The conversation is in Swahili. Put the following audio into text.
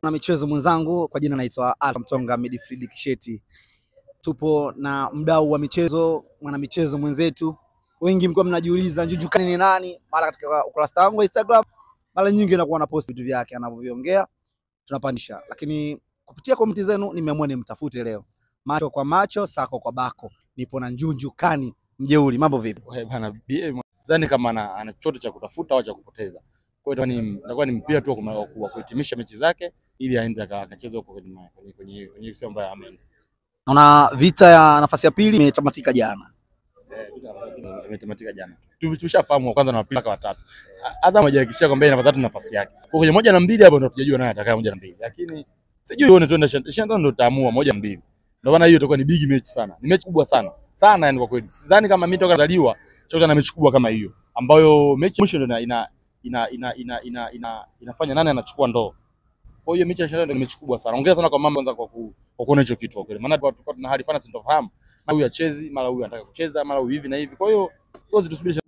Na michezo mwenzangu kwa jina naitwa Alfa Mtonga Midfield Kisheti. Tupo na mdau wa michezo, mwana michezo mwenzetu. Wengi mko mnajiuliza Njuju Kani ni nani? Mara katika ukurasa wangu wa Instagram mara nyingi nakuwa na post vitu vyake anavyoviongea tunapandisha. Lakini kupitia komenti zenu nimeamua nimtafute leo. Macho kwa macho, sako kwa bako. Nipo na Njuju Kani mjeuri. Mambo vipi? Wewe bana, sidhani kama ana chochote cha kutafuta au cha kupoteza. Kwa hiyo itakuwa ni mpira tu wa kuhitimisha mechi zake ili aende akacheze huko kwenye sehemu ambayo ameenda. Naona vita ya nafasi ya pili imetamatika jana. Imetamatika jana. Tumeshafahamu kwanza na pili mpaka watatu. Azam hajahakikisha kwamba nafasi tatu nafasi yake. Kwa kwenye 1 na 2 hapo ndo tujajua naye atakaye 1 na 2. Lakini sijui uone tuende 25 ndo taamua 1 na 2. Ndio maana hiyo itakuwa ni big match sana. Ni mechi kubwa sana. Sana yani kwa kweli. Sidhani kama mimi toka zaliwa chokana na mechi kubwa kama hiyo. Ambayo mechi mwisho ndio inafanya nani anachukua ndoo. Kwa hiyo mechi ya 25 ndio mechi kubwa sana. Ongea sana kwa mama kwanza kwa kuona hicho kitu kwa kweli. Maana tulikuwa tuna hali fana sintofahamu. Na huyu achezi, mara huyu anataka kucheza, mara huyu hivi na hivi. Kwa hiyo sote tusubiri